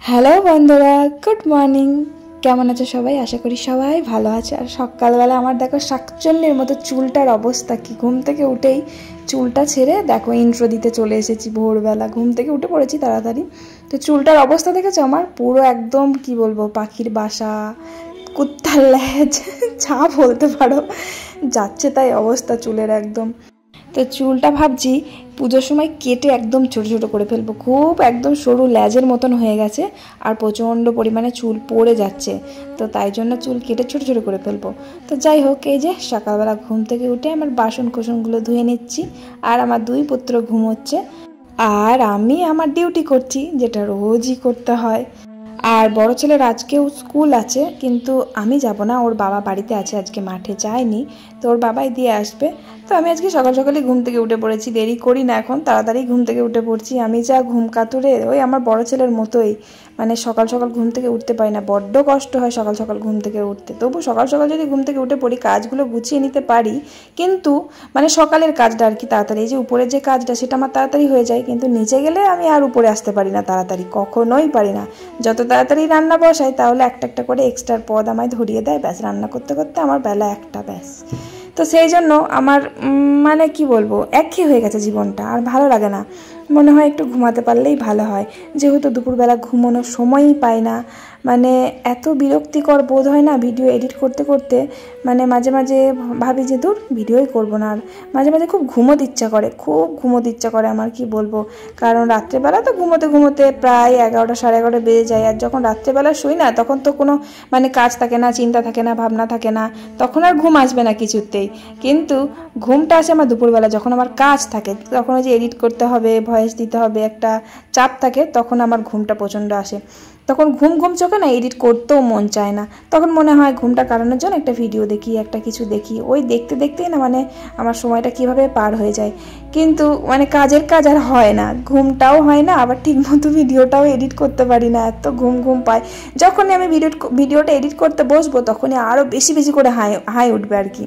Hello বন্ধুরা, good morning. কেমন আছো সবাই? আশা করি সবাই ভালো আছে। আর সকালবেলা আমার দেখো শাকচন্নির মতো চুলটার অবস্থা কি। ঘুম থেকে উঠেই চুলটা ছেড়ে দেখো ইন্ট্রো দিতে চলে এসেছি। ভোরবেলা ঘুম থেকে উঠে পড়েছি তাড়াতাড়ি। তো চুলটার অবস্থা দেখেছো আমার? পুরো একদম কি বলবো, পাখির বাসা, কুত্তার ল্যাজ যা বলতে পারো, যাচ্ছে তাই অবস্থা চুলের একদম। তো চুলটা ভাবছি পুজোর সময় কেটে একদম ছোটো ছোটো করে ফেলবো। খুব একদম সরু ল্যাজের মতন হয়ে গেছে আর প্রচণ্ড পরিমাণে চুল পড়ে যাচ্ছে। তো তাই জন্য চুল কেটে ছোটো ছোটো করে ফেলবো। তো যাই হোক, এই যে সকালবেলা ঘুম থেকে উঠে আমার বাসন কোসনগুলো ধুয়ে নিচ্ছি। আর আমার দুই পুত্র ঘুমোচ্ছে আর আমি আমার ডিউটি করছি, যেটা রোজই করতে হয়। আর বড় ছেলের আজকেও স্কুল আছে, কিন্তু আমি যাব না, ওর বাবা বাড়িতে আছে, আজকে মাঠে যায়নি। তো ওর বাবাই দিয়ে আসবে। তো আমি আজকে সকাল সকালে ঘুম থেকে উঠে পড়েছি, দেরি করি না এখন, তাড়াতাড়ি ঘুম থেকে উঠে পড়ছি। আমি যা ঘুম কাতুরে, ওই আমার বড় ছেলের মতোই, মানে সকাল সকাল ঘুম থেকে উঠতে পারি না, বড্ড কষ্ট হয় সকাল সকাল ঘুম থেকে উঠতে। তবু সকাল সকাল যদি ঘুম থেকে উঠে পড়ি, কাজগুলো গুছিয়ে নিতে পারি, কিন্তু মানে সকালের কাজটা আর কি তাড়াতাড়ি, এই যে উপরের যে কাজটা সেটা আমার তাড়াতাড়ি হয়ে যায়, কিন্তু নিচে গেলে আমি আর উপরে আসতে পারি না তাড়াতাড়ি, কখনোই পারি না। যত তাড়াতাড়ি রান্না বসাই তাহলে একটা একটা করে এক্সট্রার পদ আমায় ধরিয়ে দেয়, ব্যাস রান্না করতে করতে আমার বেলা একটা, ব্যাস। তো সেই জন্য আমার মানে কি বলবো, একঘেয়ে হয়ে গেছে জীবনটা, আর ভালো লাগে না। মনে হয় একটু ঘুমাতে পারলেই ভালো হয়, যেহেতু দুপুরবেলা ঘুমানোর সময়ই পাই না। মানে এত বিরক্তিকর বোধ হয় না ভিডিও এডিট করতে করতে, মানে মাঝে মাঝে ভাবি যে দূর ভিডিওই করবো না। আর মাঝে মাঝে খুব ঘুমোতে ইচ্ছা করে, খুব ঘুমোতে ইচ্ছা করে আমার, কি বলবো। কারণ রাত্রেবেলা তো ঘুমোতে ঘুমোতে প্রায় 11টা সাড়ে 11টা বেজে যায়। আর যখন রাত্রেবেলা শুই না, তখন তো কোনো মানে কাজ থাকে না, চিন্তা থাকে না, ভাবনা থাকে না, তখন আর ঘুম আসবে না কিছুতেই। কিন্তু ঘুমটা আসে আমার দুপুরবেলা, যখন আমার কাজ থাকে, তখন ওই যে এডিট করতে হবে, ভয়েস দিতে হবে, একটা চাপ থাকে, তখন আমার ঘুমটা প্রচণ্ড আসে। তখন ঘুম ঘুম চোখে না এডিট করতেও মন চায় না। তখন মনে হয় ঘুমটা কাটানোর জন্য একটা ভিডিও দেখি, একটা কিছু দেখি, ওই দেখতে দেখতেই না মানে আমার সময়টা কিভাবে পার হয়ে যায়। কিন্তু মানে কাজের কাজ আর হয় না, ঘুমটাও হয় না, আবার ঠিকমতো ভিডিওটাও এডিট করতে পারি না, এত ঘুম ঘুম পায়। যখনই আমি ভিডিওটা এডিট করতে বসবো, তখনই আরও বেশি বেশি করে হাই উঠবে আর কি।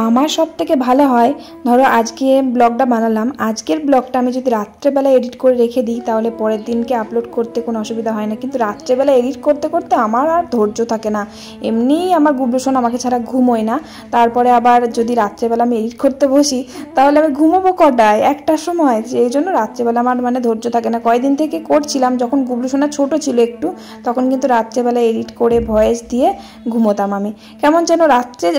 আমার সব থেকে ভালো হয়, ধরো আজকে ব্লগটা বানালাম, আজকের ব্লগটা আমি যদি রাত্রেবেলা এডিট করে রেখে দিই, তাহলে পরের দিনকে আপলোড করতে কোনো অসুবিধা হয় না। কিন্তু রাত্রেবেলা এডিট করতে করতে আমার আর ধৈর্য থাকে না। এমনিই আমার গুবলুসন আমাকে ছাড়া ঘুমোয় না, তারপরে আবার যদি রাত্রেবেলা আমি এডিট করতে বসি, তাহলে আমি ঘুমোবো কটায়? একটার সময়। এই জন্য রাত্রেবেলা আমার মানে ধৈর্য থাকে না। কয়েকদিন থেকে করছিলাম, যখন গুবলুসোনা ছোটো ছিল একটু, তখন কিন্তু রাত্রেবেলা এডিট করে ভয়েস দিয়ে ঘুমোতাম আমি। কেমন যেন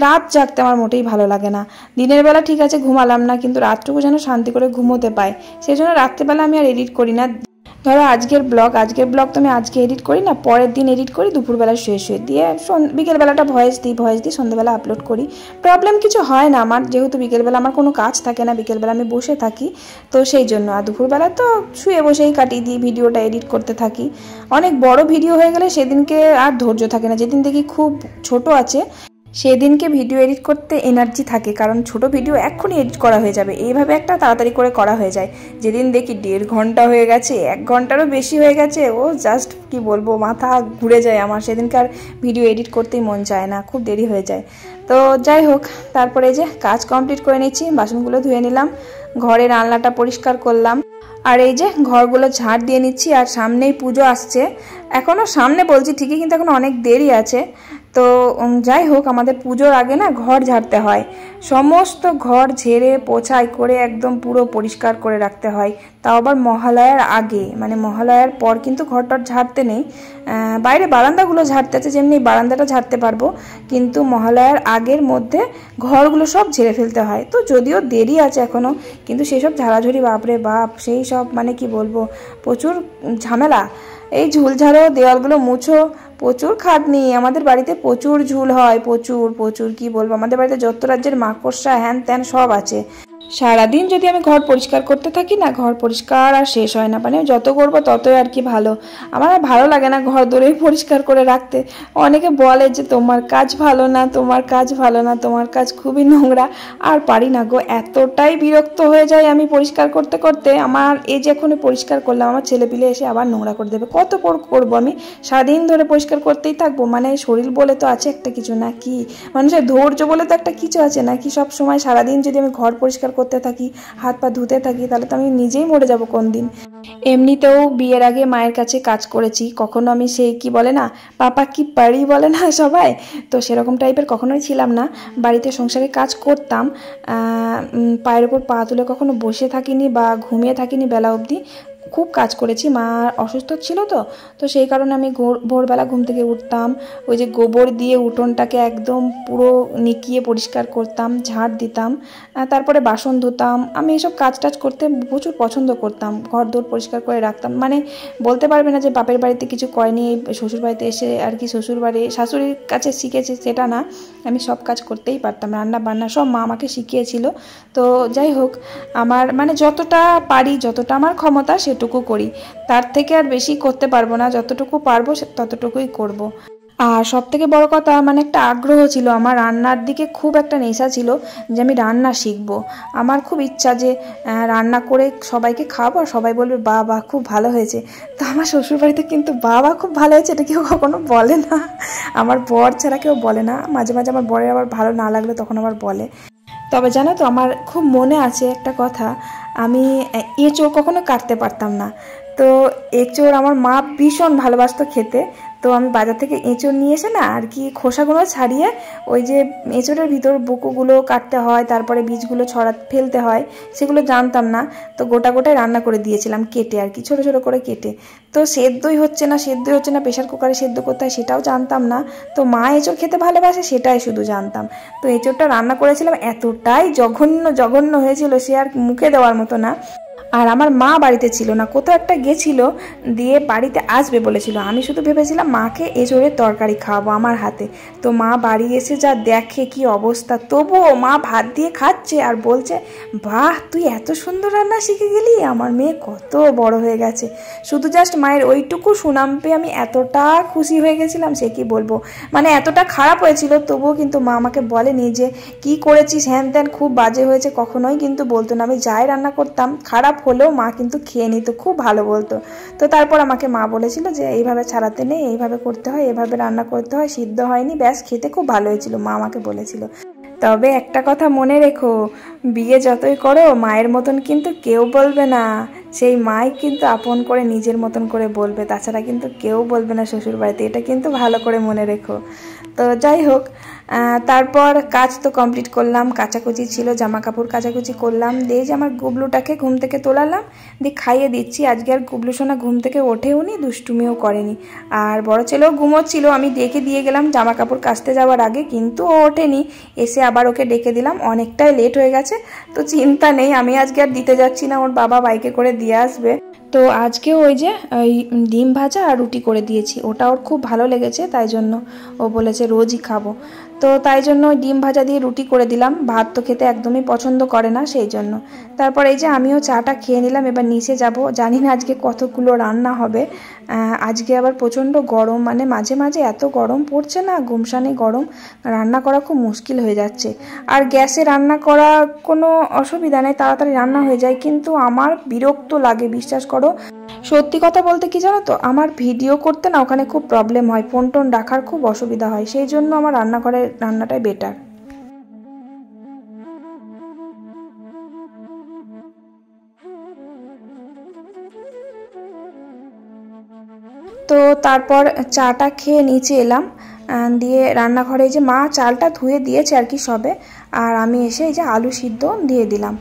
রাত জাগতে আমার মোটেই ভালো লাগে না। দিনের বেলা ঠিক আছে ঘুমালাম না, কিন্তু রাতটুকু যেন শান্তি করে ঘুমোতে পাই, সেই জন্য রাত্রেবেলা আমি আর এডিট করি না। ধরো আজকের ব্লগ তো আমি আজকে এডিট করি না, পরের দিন এডিট করি দুপুরবেলা শুয়ে দিয়ে, বিকেলবেলাটা ভয়েস দিই, সন্ধ্যাবেলা আপলোড করি। প্রবলেম কিছু হয় না আমার, যেহেতু বিকেলবেলা আমার কোনো কাজ থাকে না, বিকেলবেলা আমি বসে থাকি, তো সেই জন্য। আর দুপুরবেলা তো শুয়ে বসেই কাটিয়ে দিই, ভিডিওটা এডিট করতে থাকি। অনেক বড় ভিডিও হয়ে গেলে সেদিনকে আর ধৈর্য থাকে না, যেদিন দেখি খুব ছোট আছে সেদিনকে ভিডিও এডিট করতে এনার্জি থাকে, কারণ ছোট ভিডিও এক্ষুনি এডিট করা হয়ে যাবে, এইভাবে একটা তাড়াতাড়ি করে করা হয়ে যায়। যেদিন দেখি 1.5 ঘন্টা হয়ে গেছে, 1 ঘন্টারও বেশি হয়ে গেছে, ও জাস্ট কি বলবো, মাথা ঘুরে যায় আমার, সেদিনকার ভিডিও এডিট করতেই মন চায় না, খুব দেরি হয়ে যায়। তো যাই হোক, তারপরে যে কাজ কমপ্লিট করে নিচ্ছি, বাসনগুলো ধুয়ে নিলাম, ঘরের আলনাটা পরিষ্কার করলাম, আর এই যে ঘরগুলো ঝাড় দিয়ে নিচ্ছি। আর সামনেই পুজো আসছে, এখনও সামনে বলছি ঠিকই, কিন্তু এখন অনেক দেরি আছে। তো যাই হোক, আমাদের পুজোর আগে না ঘর ঝাড়তে হয়, সমস্ত ঘর ঝেড়ে পোছাই করে একদম পুরো পরিষ্কার করে রাখতে হয়। তাও আবার মহালয়ার আগে, মানে মহালয়ার পর কিন্তু ঘরটা ঝাড়তে নেই। বাইরে বারান্দাগুলো ঝাড়তে আছে, যেমনি বারান্দাটা ঝাড়তে পারবো, কিন্তু মহালয়ার আগের মধ্যে ঘরগুলো সব ঝেড়ে ফেলতে হয়। তো যদিও দেরি আছে এখনও, কিন্তু সেই সব ঝাড়াঝুড়ি বাপরে বাপ, সেই সব মানে কি বলবো, প্রচুর ঝামেলা। এই ঝুল ঝাড়ো, দেওয়ালগুলো মুছো, প্রচুর খাটনি। আমাদের বাড়িতে প্রচুর ঝুল হয়, প্রচুর প্রচুর, কি বলবো, আমাদের বাড়িতে যত রাজ্যের মাকড়সা হ্যান ত্যান সব আছে। সারাদিন যদি আমি ঘর পরিষ্কার করতে থাকি না, ঘর পরিষ্কার আর শেষ হয় না, মানে যত করবো ততই আর কি ভালো। আমার আর ভালো লাগে না ঘর দূরেই পরিষ্কার করে রাখতে। অনেকে বলে যে তোমার কাজ ভালো না, তোমার কাজ ভালো না, তোমার কাজ খুবই নোংরা। আর পারি না গো, এতটাই বিরক্ত হয়ে যায় আমি পরিষ্কার করতে করতে। আমার এই যে এখনই পরিষ্কার করলাম, আমার ছেলেপিলে এসে আবার নোংরা করে দেবে, কত করবো আমি? সারাদিন ধরে পরিষ্কার করতেই থাকবো? মানে শরীর বলে তো আছে একটা কিছু নাকি, মানুষের ধৈর্য বলে তো একটা কিছু আছে নাকি? সব সময় সারাদিন যদি আমি ঘর পরিষ্কার করতে করতে থাকি, হাত পা ধুতে থাকি, তাহলে তো আমি নিজেই মরে যাব কোন দিন। এমনিতেও বিয়ের আগে মায়ের কাছে কাজ করেছি, কখনো আমি সেই কি বলে না পাপা কি পারি বলে না সবাই, তো সেরকম টাইপের কখনোই ছিলাম না। বাড়িতে সংসারে কাজ করতাম, পায়ের ওপর পা তুলে কখনো বসে থাকিনি বা ঘুমিয়ে থাকিনি বেলা অবধি, খুব কাজ করেছি। মা অসুস্থ ছিল তো সেই কারণে আমি ভোরবেলা ঘুম থেকে উঠতাম, ওই যে গোবর দিয়ে উঠোনটাকে একদম পুরো নিকিয়ে পরিষ্কার করতাম, ঝাড় দিতাম, তারপরে বাসন ধুতাম। আমি এসব কাজ টাজ করতে প্রচুর পছন্দ করতাম, ঘর দোর পরিষ্কার করে রাখতাম। মানে বলতে পারবে না যে বাপের বাড়িতে কিছু করেনি, শ্বশুর বাড়িতে এসে আর কি শাশুড়ির কাছে শিখেছি সেটা না, আমি সব কাজ করতেই পারতাম, রান্না বান্না সব মা আমাকে শিখিয়েছিল। তো যাই হোক, আমার মানে যতটা পারি, যতটা আমার ক্ষমতা সেটুকু করি, তার থেকে আর বেশি করতে পারবো না, যতটুকু পারবো ততটুকুই করব। আর সব থেকে বড় কথা, মানে একটা আগ্রহ ছিল আমার, রান্নার দিকে খুব একটা নেশা ছিল যে আমি রান্না শিখবো। আমার খুব ইচ্ছা যে রান্না করে সবাইকে খাওয়াবো আর সবাই বলবে বাহ বাহ খুব ভালো হয়েছে। তো আমার শ্বশুরবাড়িতে কিন্তু বাহ খুব ভালো হয়েছে এটা কেউ কখনো বলে না, আমার বর ছাড়া কেউ বলে না। মাঝে মাঝে আমার বরের আবার ভালো না লাগলে তখন আবার বলে। তবে জানো তো, আমার খুব মনে আছে একটা কথা, আমি এঁচোড় কখনো কাটতে পারতাম না। তো এঁচোড় আমার মা ভীষণ ভালোবাসতো খেতে। তো আমি বাজার থেকে এঁচোড় নিয়ে এসে না আর কি খোসাগুলো ছাড়িয়ে, ওই যে এঁচোড়ের ভিতর বুকুগুলো কাটতে হয়, তারপরে বীজগুলো ফেলতে হয়, সেগুলো জানতাম না। তো গোটা গোটাই রান্না করে দিয়েছিলাম কেটে আর কি, ছোটো ছোটো করে কেটে। তো সেদ্ধই হচ্ছে না প্রেশার কুকারে সেদ্ধ করতে হয় সেটাও জানতাম না। তো মা এঁচোড় খেতে ভালোবাসে সেটাই শুধু জানতাম। তো এঁচোড়টা রান্না করেছিলাম, এতটাই জঘন্য হয়েছিল সে আর মুখে দেওয়ার মতো না। আর আমার মা বাড়িতে ছিল না, কোথাও একটা গেছিল, দিয়ে বাড়িতে আসবে বলেছিল। আমি শুধু ভেবেছিলাম মাকে এঁচোড়ের তরকারি খাওয়াবো আমার হাতে। তো মা বাড়ি এসে যা দেখে কি অবস্থা, তবুও মা ভাত দিয়ে খাচ্ছে আর বলছে বাহ তুই এত সুন্দর রান্না শিখে গেলি, আমার মেয়ে কত বড় হয়ে গেছে। শুধু জাস্ট মায়ের ওইটুকু সুনাম পেয়ে আমি এতটা খুশি হয়ে গেছিলাম সে কি বলবো। মানে এতটা খারাপ হয়েছিল, তবুও কিন্তু মা আমাকে বলেনি যে কি করেছিস হ্যান ত্যান খুব বাজে হয়েছে, কখনোই কিন্তু বলতো না। আমি যাই রান্না করতাম খারাপ হলেও মা কিন্তু খেয়ে নিত, খুব ভালো বলতো। তো তারপর আমাকে মা বলেছিল যে এইভাবে ছাড়াতে নেই, এইভাবে করতে হয়, এইভাবে রান্না করতে হয়, সিদ্ধ হয়নি, ব্যাস খেতে খুব ভালো হয়েছিল, মা আমাকে বলেছিল। তবে একটা কথা মনে রেখো, বিয়ে যতই করো মায়ের মতন কিন্তু কেউ বলবে না, সেই মাই কিন্তু আপন করে নিজের মতন করে বলবে, তাছাড়া কিন্তু কেউ বলবে না শ্বশুর বাড়িতে, এটা কিন্তু ভালো করে মনে রেখো। তো যাই হোক, তারপর কাজ তো কমপ্লিট করলাম, কাচাকুচি ছিল, জামা কাপড় কাচাকুচি করলাম, দিয়ে যে আমার গুবলুটাকে ঘুম থেকে তোলালাম, দিয়ে খাইয়ে দিচ্ছি। আজকে আর গুবলু সোনা ঘুম থেকে ওঠেও নি, দুষ্টুমিও করেনি। আর বড় ছেলেও ঘুমোচ্ছিল, আমি ডেকে দিয়ে গেলাম জামা কাপড় কাচতে যাওয়ার আগে, কিন্তু ও ওঠেনি। এসে আবার ওকে ডেকে দিলাম, অনেকটাই লেট হয়ে গেছে। তো চিন্তা নেই, আমি আজকে আর দিতে যাচ্ছি না, ওর বাবা বাইকে করে দিয়ে আসবে। তো আজকে ওই যে ওই ডিম ভাজা আর রুটি করে দিয়েছি, ওটা ওর খুব ভালো লেগেছে, তাই জন্য ও বলেছে রোজই খাবো। তো তাই জন্য ওই ডিম ভাজা দিয়ে রুটি করে দিলাম, ভাত তো খেতে একদমই পছন্দ করে না সেই জন্য। তারপর এই যে আমিও চাটা খেয়ে নিলাম, এবার নিচে যাব, জানি না আজকে কতগুলো রান্না হবে। আজকে আবার প্রচণ্ড গরম, মানে মাঝে মাঝে এত গরম পড়ছে না, গুমসানি গরম, রান্না করা খুব মুশকিল হয়ে যাচ্ছে। আর গ্যাসে রান্না করা কোনো অসুবিধা নেই, তাড়াতাড়ি রান্না হয়ে যায়, কিন্তু আমার বিরক্ত লাগে, বিশ্বাস করো। সত্যি কথা বলতে কি জানো তো, আমার ভিডিও করতে না ওখানে খুব প্রবলেম হয়, ফোন টোন রাখার খুব অসুবিধা হয়, সেই জন্য আমার রান্নাঘরের রান্নাটাই বেটার। তো তারপর চাটা খেয়ে নিচে এলাম, দিয়ে রান্নাঘরে যে মা চালটা ধুয়ে দিয়েছে আর কি সবে, আর আমি এসে এই যে আলু সিদ্ধ দিয়ে দিলাম।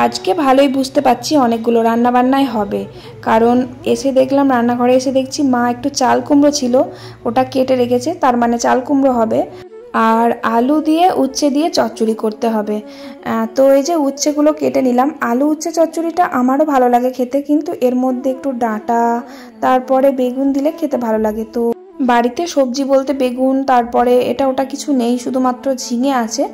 আজকে ভালোই বুঝতে পারছি অনেকগুলো রান্নাবান্নাই হবে, কারণ এসে দেখলাম রান্নাঘরে এসে দেখছি মা একটু চাল কুমড়ো ছিল ওটা কেটে রেখেছে, তার মানে চাল কুমড়ো হবে। আর আলু দিয়ে উচ্ছে দিয়ে চচ্চড়ি করতে হবে। তো এই যে উচ্ছেগুলো কেটে নিলাম, আলু উচ্ছে চচ্চড়িটা আমারও ভালো লাগে খেতে, কিন্তু এর মধ্যে একটু ডাঁটা তারপরে বেগুন দিলে খেতে ভালো লাগে। তো বাড়িতে সবজি বলতে বেগুন তারপরে এটা ওটা কিছু নেই, শুধুমাত্র ঝিঙে আছে।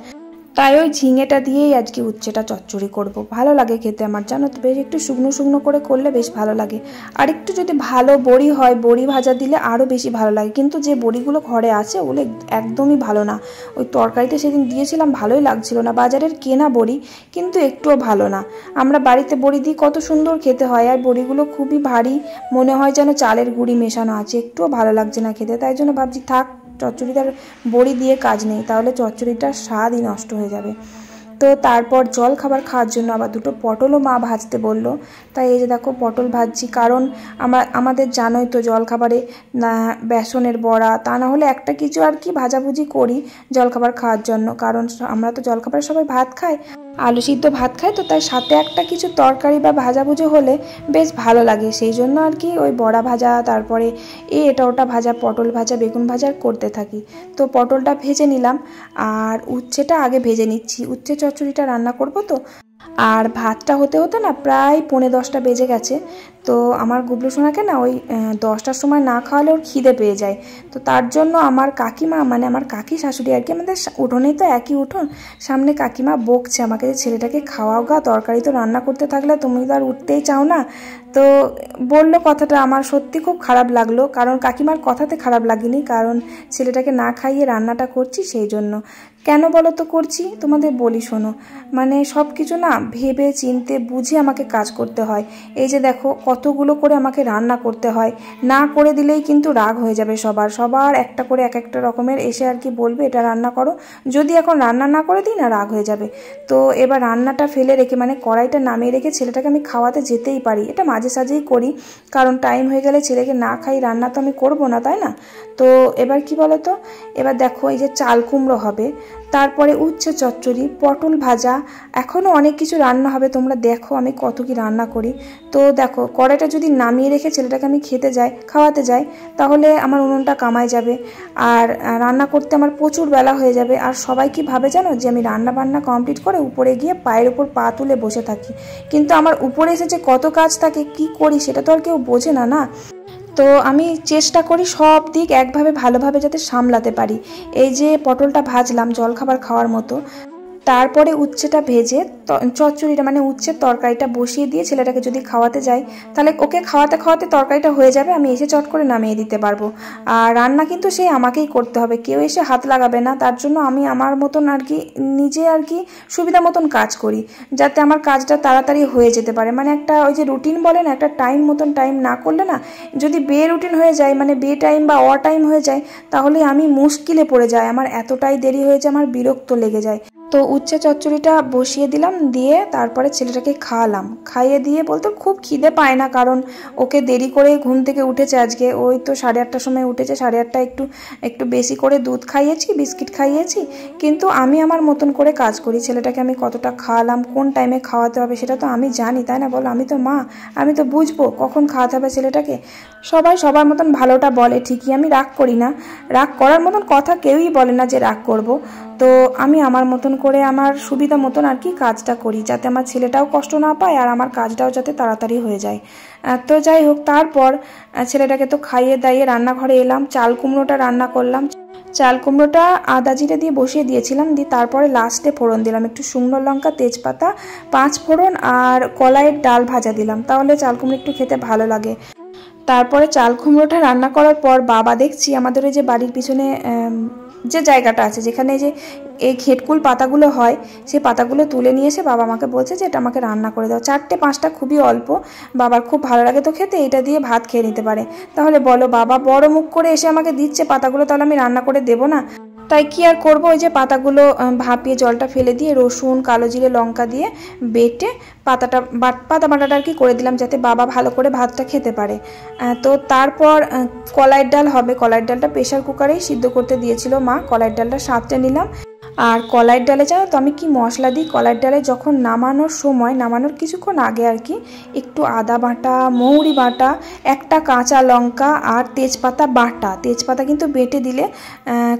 তাই ওই ঝিঙেটা দিয়েই আজকে উচ্ছেটা চচ্চড়ি করব। ভালো লাগে খেতে আমার, জানো তো, বেশ একটু শুকনো শুকনো করে করলে বেশ ভালো লাগে। আর একটু যদি ভালো বড়ি হয়, বড়ি ভাজা দিলে আরও বেশি ভালো লাগে। কিন্তু যে বড়িগুলো ঘরে আছে ওগুলো একদমই ভালো না। ওই তরকারিতে সেদিন দিয়েছিলাম, ভালোই লাগছিল না। বাজারের কেনা বড়ি কিন্তু একটুও ভালো না। আমরা বাড়িতে বড়ি দিই, কত সুন্দর খেতে হয়। আর বড়িগুলো খুবই ভারী, মনে হয় যেন চালের গুঁড়ি মেশানো আছে, একটুও ভালো লাগছে না খেতে। তাই জন্য ভাবছি থাক, চচ্চড়িটার বড়ি দিয়ে কাজ নেই, তাহলে চচ্চড়িটার স্বাদই নষ্ট হয়ে যাবে। তো তারপর জল খাবার খাওয়ার জন্য আবার দুটো পটলও মা ভাজতে বলল। তাই এই যে দেখো পটল ভাজছি, কারণ আমাদের জানোই তো জলখাবারে না বেসনের বড়া তা না হলে একটা কিছু আর কি ভাজাভুজি করি জলখাবার খাওয়ার জন্য, কারণ আমরা তো জলখাবারে সবাই ভাত খাই, আলু সিদ্ধ ভাত খাই, তো তাই সাথে একটা কিছু তরকারি বা ভাজাভুজি হলে বেশ ভালো লাগে। সেই জন্য আর কি ওই বড়া ভাজা, তারপরে এটা ওটা ভাজা, পটল ভাজা, বেগুন ভাজা করতে থাকি। তো পটলটা ভেজে নিলাম, আর উচ্ছেটা আগে ভেজে নিচ্ছি, উচ্ছে চচ্চড়িটা রান্না করব তো। আর ভাতটা হতে হতে না প্রায় 9:45 বেজে গেছে। তো আমার গুবলু সোনাকে না ওই 10টার সময় না খাওয়ালে ওর খিদে পেয়ে যায়। তো তার জন্য আমার কাকিমা, মানে আমার কাকি শাশুড়ি আর কি, আমাদের উঠোনেই তো একই উঠোন, সামনে কাকিমা বকছে আমাকে যে ছেলেটাকে খাওয়াও গা, তরকারি তো রান্না করতে থাকলে তুমি তো আর উঠতেই চাও না। তো বললো কথাটা, আমার সত্যি খুব খারাপ লাগলো, কারণ কাকিমার কথাতে খারাপ লাগেনি, কারণ ছেলেটাকে না খাইয়ে রান্নাটা করছি সেই জন্য। কেন বলো তো করছি, তোমাদের বলি শোনো। মানে সব কিছু না ভেবে চিনতে বুঝে আমাকে কাজ করতে হয়। এই যে দেখো কতগুলো করে আমাকে রান্না করতে হয়, না করে দিলেই কিন্তু রাগ হয়ে যাবে সবার একটা করে এক একটা রকমের এসে আর কি বলবে এটা রান্না করো। যদি এখন রান্না না করে দিই না, রাগ হয়ে যাবে। তো এবার রান্নাটা ফেলে রেখে, মানে কড়াইটা নামিয়ে রেখে ছেলেটাকে আমি খাওয়াতে যেতেই পারি, এটা মাঝে সাঝেই করি, কারণ টাইম হয়ে গেলে ছেলেকে না খাই রান্না তো আমি করবো না, তাই না? তো এবার কি বলো তো, এবার দেখো এই যে চাল কুমড়ো হবে, তারপরে উচ্ছে চচ্চড়ি, পটল ভাজা, এখনও অনেক কিছু রান্না হবে। তোমরা দেখো আমি কত কি রান্না করি। তো দেখো কড়াইটা যদি নামিয়ে রেখে ছেলেটাকে আমি খাওয়াতে যাই, তাহলে আমার উনুনটা কামাই যাবে, আর রান্না করতে আমার প্রচুর বেলা হয়ে যাবে। আর সবাই কি ভাবে জানো, যে আমি রান্না বান্না কমপ্লিট করে উপরে গিয়ে পায়ের উপর পা তুলে বসে থাকি, কিন্তু আমার উপরে এসে যে কত কাজ থাকে, কি করি সেটা তো আর কেউ বোঝে না, না? তো আমি চেষ্টা করি সব দিক একভাবে ভালোভাবে যাতে সামলাতে পারি। এই যে পটলটা ভাজলাম জলখাবার খাওয়ার মতো, তারপরে উচ্ছেটা ভেজে চচ্চড়িটা মানে উচ্ছের তরকারিটা বসিয়ে দিয়ে ছেলেটাকে যদি খাওয়াতে যাই, তাহলে ওকে খাওয়াতে খাওয়াতে তরকারিটা হয়ে যাবে, আমি এসে চট করে নামিয়ে দিতে পারবো। আর রান্না কিন্তু সেই আমাকেই করতে হবে, কেউ এসে হাত লাগাবে না। তার জন্য আমি আমার মতন আর কি নিজে আর কি সুবিধা মতন কাজ করি, যাতে আমার কাজটা তাড়াতাড়ি হয়ে যেতে পারে। মানে একটা ওই যে রুটিন বলে না, একটা টাইম মতন টাইম না করলে না, যদি বে রুটিন হয়ে যায়, মানে বে টাইম বা অ টাইম হয়ে যায়, তাহলে আমি মুশকিলে পড়ে যাই, আমার এতটাই দেরি হয়ে যায়, আমার বিরক্ত লেগে যায়। তো উচ্ছে চচ্চড়িটা বসিয়ে দিলাম, দিয়ে তারপরে ছেলেটাকে খাওয়ালাম। খাইয়ে দিয়ে বলতে খুব খিদে পায় না, কারণ ওকে দেরি করে ঘুম থেকে উঠেছে আজকে, ওই তো 8:30টার সময় উঠেছে। 8:30 একটু বেশি করে দুধ খাইয়েছি, বিস্কিট খাইয়েছি, কিন্তু আমি আমার মতন করে কাজ করি। ছেলেটাকে আমি কতটা খাওয়ালাম, কোন টাইমে খাওয়াতে হবে সেটা তো আমি জানি, তাই না বলো? আমি তো মা, আমি তো বুঝবো কখন খাওয়াতে হবে ছেলেটাকে। সবাই সবার মতন ভালোটা বলে ঠিকই, আমি রাগ করি না, রাগ করার মতন কথা কেউই বলে না যে রাগ করব। তো আমি আমার মতন করে আমার সুবিধা মতন আর কি কাজটা করি, যাতে আমার ছেলেটাও কষ্ট না পায় আর আমার কাজটাও যাতে তাড়াতাড়ি হয়ে যায়। তো যাই হোক, তারপর ছেলেটাকে তো খাইয়ে দাইয়ে রান্নাঘরে এলাম, চাল কুমড়োটা রান্না করলাম। চাল কুমড়োটা আদা জিরে দিয়ে বসিয়ে দিয়েছিলাম, দিয়ে তারপরে লাস্টে ফোড়ন দিলাম একটু শুকনো লঙ্কা, তেজপাতা, 5 ফোড়ন আর কলাইয়ের ডাল ভাজা দিলাম, তাহলে চাল কুমড়ো একটু খেতে ভালো লাগে। তারপরে চাল কুমড়োটা রান্না করার পর বাবা দেখছি আমাদের ওই যে বাড়ির পিছনে যে জায়গাটা আছে, যেখানে যে এই ঘেটকুল পাতাগুলো হয়, সেই পাতাগুলো তুলে নিয়ে এসে বাবা আমাকে বলছে যে এটা আমাকে রান্না করে দাও। 4-5টা খুবই অল্প, বাবার খুব ভালো লাগে তো খেতে, এটা দিয়ে ভাত খেয়ে নিতে পারে। তাহলে বলো, বাবা বড় মুখ করে এসে আমাকে দিচ্ছে পাতাগুলো, তাহলে আমি রান্না করে দেবো না? তাই কি আর করবো, ওই যে পাতাগুলো ভাপিয়ে জলটা ফেলে দিয়ে রসুন, কালো জিরে, লঙ্কা দিয়ে বেটে পাতা বাটাটা আর কি করে দিলাম, যাতে বাবা ভালো করে ভাতটা খেতে পারে। তো তারপর কলাইয়ের ডাল হবে, কলাইয়ের ডালটা প্রেশার কুকারেই সিদ্ধ করতে দিয়েছিল মা, কলাইয়ের ডালটা সাঁতটে নিলাম। আর কলাইয়ের ডালে জানো তো আমি কি মশলা দিই? কলাইয়ের ডালে যখন নামানোর সময়, নামানোর কিছুক্ষণ আগে আর কি, একটু আদা বাটা, মৌরি বাটা, একটা কাঁচা লঙ্কা আর তেজপাতা বাটা। তেজপাতা কিন্তু বেটে দিলে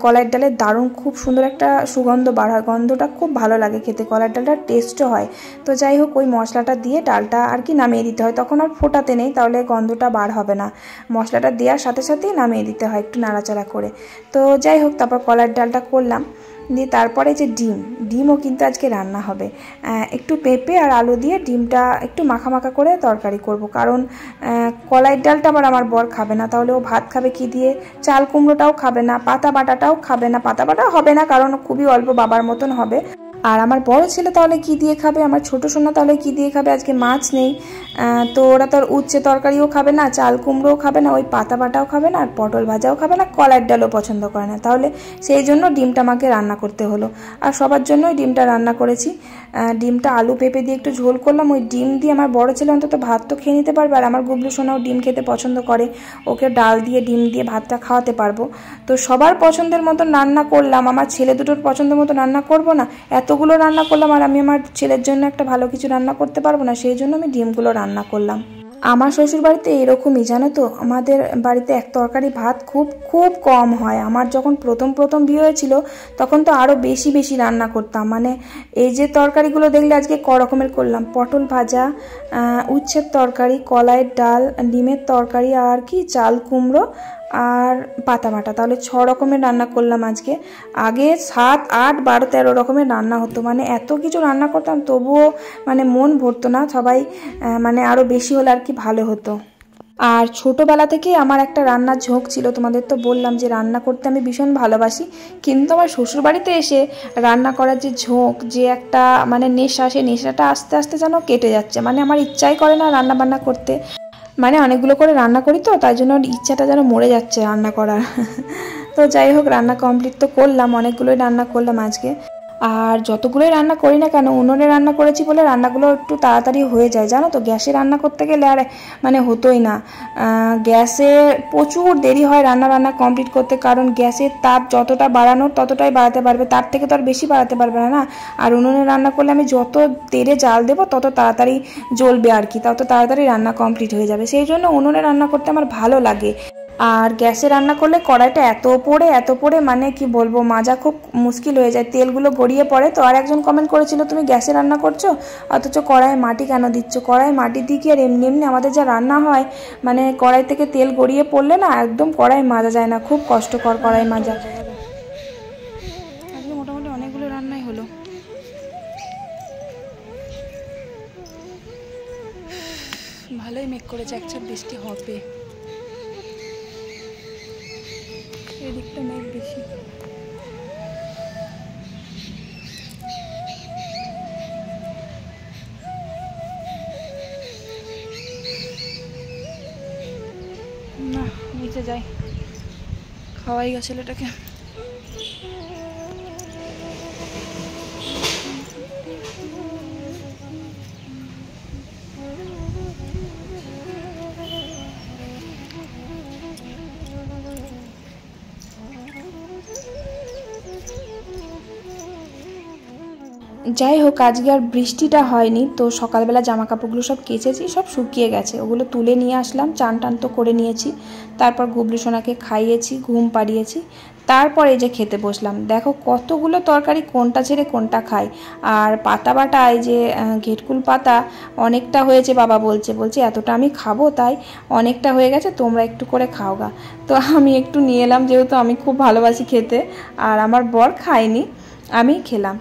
কলাইয়ের ডালে দারুণ খুব সুন্দর একটা সুগন্ধ বার হয়, গন্ধটা খুব ভালো লাগে খেতে, কলাইয়ের ডালটার টেস্টও হয়। তো যাই হোক, ওই মশলাটা দিয়ে ডালটা আর কি নামিয়ে দিতে হয়, তখন আর ফোটাতে নেই, তাহলে গন্ধটা বার হবে না। মশলাটা দেওয়ার সাথে সাথেই নামিয়ে দিতে হয় একটু নাড়াচাড়া করে। তো যাই হোক, তারপর কলাইয়ের ডালটা করলাম, দিয়ে তারপরে যে ডিমও কিন্তু আজকে রান্না হবে। একটু পেঁপে আর আলু দিয়ে ডিমটা একটু মাখা মাখা করে তরকারি করব, কারণ কলাইয়ের ডালটা আবার আমার বর খাবে না, তাহলে ও ভাত খাবে কি দিয়ে? চাল কুমড়োটাও খাবে না, পাতা বাটাটাও খাবে না, পাতা বাটা হবে না কারণ খুবই অল্প বাবার মতন হবে। আর আমার বড় ছেলে তাহলে কি দিয়ে খাবে? আমার ছোটো সোনা তাহলে কি দিয়ে খাবে? আজকে মাছ নেই, তো ওরা তো আর উচ্ছে তরকারিও খাবে না, চাল কুমড়োও খাবে না, ওই পাতা বাটাও খাবে না, আর পটল ভাজাও খাবে না, কলাইয়ের ডালও পছন্দ করে না। তাহলে সেই জন্য ডিমটা আমাকে রান্না করতে হলো, আর সবার জন্যই ডিমটা রান্না করেছি। ডিমটা আলু পেঁপে দিয়ে একটু ঝোল করলাম। ওই ডিম দিয়ে আমার বড় ছেলে অন্তত ভাত তো খেয়ে নিতে পারবে, আর আমার গুবলু সোনাও ডিম খেতে পছন্দ করে, ওকে ডাল দিয়ে ডিম দিয়ে ভাতটা খাওয়াতে পারবো। তো সবার পছন্দের মতো রান্না করলাম, আমার ছেলে দুটোর পছন্দের মতো রান্না করব না? এতগুলো রান্না করলাম আর আমি আমার ছেলের জন্য একটা ভালো কিছু রান্না করতে পারবো না, সেই জন্য আমি ডিমগুলো রান্না করলাম। আমার শ্বশুর বাড়িতে এরকমই, জানো তো, আমাদের বাড়িতে এক তরকারি ভাত খুব খুব কম হয়। আমার যখন প্রথম বিয়ে হয়েছিল তখন তো আরও বেশি রান্না করতাম, মানে এই যে তরকারিগুলো দেখলে আজকে ক রকমের করলাম, পটল ভাজা, উচ্ছের তরকারি, কলাইয়ের ডাল, ডিমের তরকারি, আর কি চাল কুমড়ো আর পাতা বাটা, তাহলে 6 রকমের রান্না করলাম আজকে। আগে 7, 8, 12, 13 রকমের রান্না হতো, মানে এত কিছু রান্না করতাম তবুও মানে মন ভরতো না, সবাই মানে আরও বেশি হলে আর কি ভালো হতো। আর ছোটোবেলা থেকে আমার একটা রান্নার ঝোঁক ছিল, তোমাদের তো বললাম যে রান্না করতে আমি ভীষণ ভালোবাসি, কিন্তু আমার শ্বশুরবাড়িতে এসে রান্না করার যে ঝোঁক, যে একটা মানে নেশা, সেই নেশাটা আস্তে আস্তে যেন কেটে যাচ্ছে, মানে আমার ইচ্ছাই করে না রান্না বান্না করতে, মানে অনেকগুলো করে রান্না করি তো তাই জন্য ইচ্ছাটা যেন মরে যাচ্ছে রান্না করার। তো যাই হোক, রান্না কমপ্লিট তো করলাম, অনেকগুলোই রান্না করলাম আজকে। আর যতগুলোই রান্না করি না কেন, উনুনে রান্না করেছি বলে রান্নাগুলো একটু তাড়াতাড়ি হয়ে যায়, জানো তো। গ্যাসে রান্না করতে গেলে আর মানে হতোই না, গ্যাসে প্রচুর দেরি হয় রান্না কমপ্লিট করতে, কারণ গ্যাসের তাপ যতটা বাড়ানোর ততটাই বাড়াতে পারবে, তার থেকে তো আর বেশি বাড়াতে পারবে না না। আর উনুনে রান্না করলে আমি যত তেলে জাল দেবো তত তাড়াতাড়ি জ্বলবে আর কি, তত তাড়াতাড়ি রান্না কমপ্লিট হয়ে যাবে, সেই জন্য উনুনে রান্না করতে আমার ভালো লাগে। আর গ্যাসে রান্না করলে কড়াইটা এত পড়ে মানে কি বলবো, মাজা খুব মুশকিল হয়ে যায়, তেলগুলো গড়িয়ে পড়ে। তো আর একজন কমেন্ট করেছিল, তুমি গ্যাসে রান্না করছো অথচ কড়াইয়ে মাটি কেন দিচ্ছ? কড়াই মাটি দিয়ে কি আর এমনি আমাদের যা রান্না হয়, মানে কড়াই থেকে তেল গড়িয়ে পড়লে না একদম কড়াই মাজা যায় না, খুব কষ্টকর কড়াই মাজা। আজকে মোটামুটি অনেকগুলো রান্নাই হলো। ভালোই মেঘ করেছে, এক চাপ বৃষ্টি হবে, এদিকটা মেঘ বেশি। না নিচে যাই, খাওয়াই গেছে ছেলেটাকে। যাই হোক, আজকে আর বৃষ্টিটা হয়নি, তো সকালবেলা জামা কাপড়গুলো সব কেচেছি, সব শুকিয়ে গেছে, ওগুলো তুলে নিয়ে আসলাম, চান টান তো করে নিয়েছি, তারপর গুবলু সোনাকে খাইয়েছি, ঘুম পাড়িয়েছি, তারপরে যে খেতে বসলাম। দেখো কতগুলো তরকারি, কোনটা ছেড়ে কোনটা খাই। আর পাতা বাটা, এই যে ঘেটকুল পাতা অনেকটা হয়েছে, বাবা বলছে এতটা আমি খাবো, তাই অনেকটা হয়ে গেছে, তোমরা একটু করে খাও গা। তো আমি একটু নিয়ে এলাম, যেহেতু আমি খুব ভালোবাসি খেতে, আর আমার বর খায়নি, আমি খেলাম।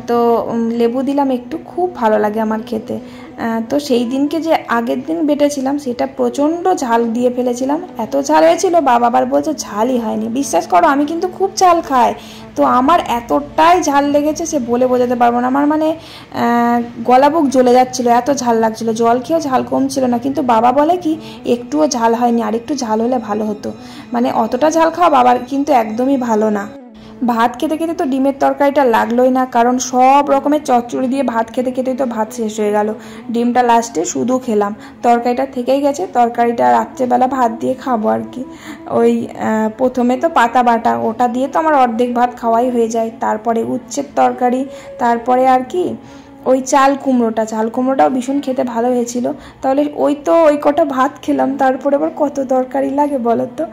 তো লেবু দিলাম একটু, খুব ভালো লাগে আমার খেতে। তো সেই দিনকে যে আগের দিন বেটেছিলাম সেটা প্রচণ্ড ঝাল দিয়ে ফেলেছিলাম, এত ঝাল হয়েছিল, বাবা আবার বলছে ঝালই হয়নি। বিশ্বাস করো, আমি কিন্তু খুব ঝাল খাই, তো আমার এতটাই ঝাল লেগেছে সে বলে বোঝাতে পারবো না। আমার মানে গলা বুক জ্বলে যাচ্ছিলো, এত ঝাল লাগছিলো, জল খেয়েও ঝাল কমছিল না, কিন্তু বাবা বলে কি একটুও ঝাল হয়নি, আর একটু ঝাল হলে ভালো হতো। মানে অতটা ঝাল খাওয়া বাবার কিন্তু একদমই ভালো না। ভাত খেতে খেতে তো ডিমের তরকারিটা লাগলোই না, কারণ সব রকমের চচ্চড়ি দিয়ে ভাত খেতে খেতেই তো ভাত শেষ হয়ে গেল। ডিমটা লাস্টে শুধু খেলাম, তরকারিটা থেকেই গেছে। তরকারিটা রাত্রেবেলা ভাত দিয়ে খাবো আর কি। ওই প্রথমে তো পাতা বাটা, ওটা দিয়ে তো আমার অর্ধেক ভাত খাওয়াই হয়ে যায়। তারপরে উচ্ছের তরকারি, তারপরে আর কি ওই চাল কুমড়োটাও ভীষণ খেতে ভালো হয়েছিল। তাহলে ওই কটা ভাত খেলাম, তারপরে আবার কত তরকারি লাগে বলো তো।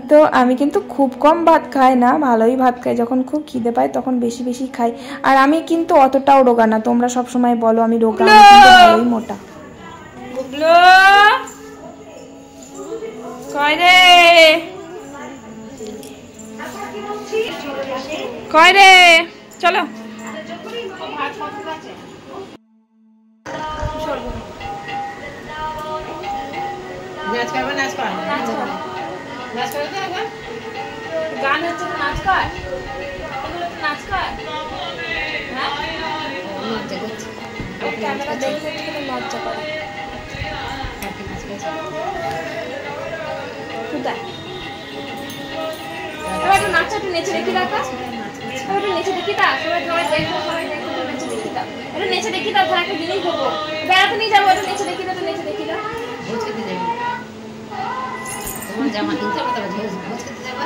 তো আমি কিন্তু খুব কম ভাত খাই না, ভালোই ভাত খাই। যখন খুব খিদে পাই তখন বেশি বেশি খাই। আর আমি কিন্তু অতটাও রোগা না, তোমরা সবসময় বলো আমি রোগা, আমি কিন্তু ভালোই মোটা। কয় রে চলো। গান হচ্ছে তো নাচ কর, এগুলো তো নাচ কর। হ্যাঁ ক্যামেরা দেখলে লজ্জা করে। এবার একটু নাচটা একটু নেচে দেখি দাও, একটু নেচে দেখি দাও, সবাই দেখো, সবাই দেখো, নেচে দেখি দাও, একটু নেচে দেখি দাও। ধর একটা জিনিস দেবো, বেড়াতে নিয়ে যাবো, একটু নেচে দেখি দাও, একটু নেচে দেখি দাও। জামা কিনতে হবে, তবে ভোজ খেতে যাবা,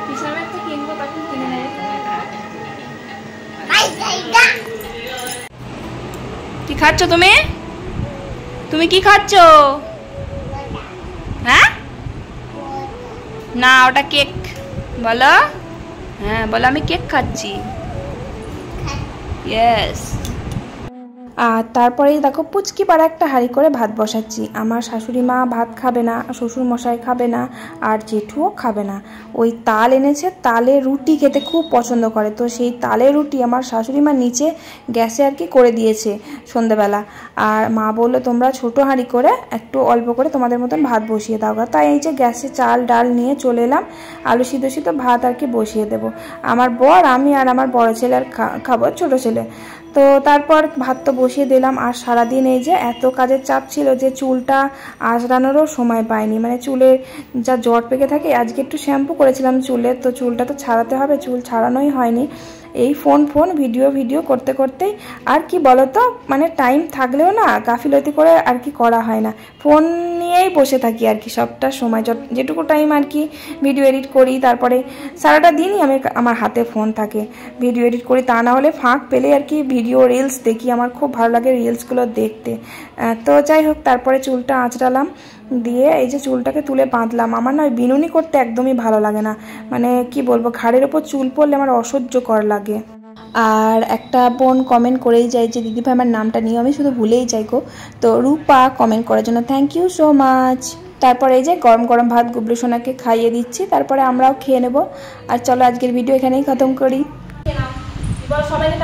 পিছনে একটা কিনবো, তখন কিনে নেবে। কি খাচ্ছ তুমি? তুমি কি খাচ্ছ? হ্যাঁ না, ওটা কেক বলো। হ্যাঁ বলো, আমি কেক খাচ্ছি। ইয়েস। আর তারপরেই দেখো পুচকি পাড়া একটা হাঁড়ি করে ভাত বসাচ্ছি। আমার শাশুড়ি মা ভাত খাবে না, শ্বশুর মশাই খাবে না, আর জেঠুও খাবে না। ওই তাল এনেছে, তালে রুটি খেতে খুব পছন্দ করে। তো সেই তালে রুটি আমার শাশুড়ি মা নিচে গ্যাসে আর কি করে দিয়েছে সন্ধ্যেবেলা। আর মা বললো তোমরা ছোটো হাঁড়ি করে একটু অল্প করে তোমাদের মতন ভাত বসিয়ে দাও। তাই এই যে গ্যাসে চাল ডাল নিয়ে চলে এলাম, আলু সিদ্ধ ভাত আর কি বসিয়ে দেবো। আমার বর, আমি আর আমার বড় ছেলে আর খাবো, ছোটো ছেলে। তো তারপর ভাত তো বসিয়ে দিলাম। আর সারাদিন এই যে এত কাজের চাপ ছিল যে চুলটা আঁচড়ানোরও সময় পাইনি, মানে চুলে যা জট পেকে থাকে। আজকে একটু শ্যাম্পু করেছিলাম চুলে, তো চুলটা তো ছাড়াতে হবে, চুল ছাড়ানোই হয়নি। এই ফোন ভিডিও করতে করতেই আর কি বলতো, মানে টাইম থাকলেও না গাফিলতি করে আর কি করা হয় না। ফোন নিয়েই বসে থাকি আর কি সবটা সময়, যেটুকু টাইম আর কি ভিডিও এডিট করি। তারপরে সারাটা দিনই আমার হাতে ফোন থাকে, ভিডিও এডিট করি। তা না হলে ফাঁক পেলে আর কি ভিডিও রিলস দেখি, আমার খুব ভালো লাগে রিলসগুলো দেখতে। তো যাই হোক, তারপরে চুলটা আঁচড়ালাম, দিয়ে এই যে চুলটাকে তুলে বাঁধলাম। আমার না বিনুনি করতে একদমই ভালো লাগে না, মানে কি বলবো, ঘাড়ের ওপর চুল পড়লে আমার অসহ্যকর লাগে। আর একটা বোন কমেন্ট করেই যায় যে দিদিভাই আমার নামটা নিয়ে, আমি শুধু ভুলেই যাই গো। তো রূপা কমেন্ট করার জন্য থ্যাংক ইউ সো মাচ। তারপরে এই যে গরম গরম ভাত গুবলু সোনাকে খাইয়ে দিচ্ছি, তারপরে আমরাও খেয়ে নেব। আর চলো আজকের ভিডিও এখানেই খতম করি। সবাইকে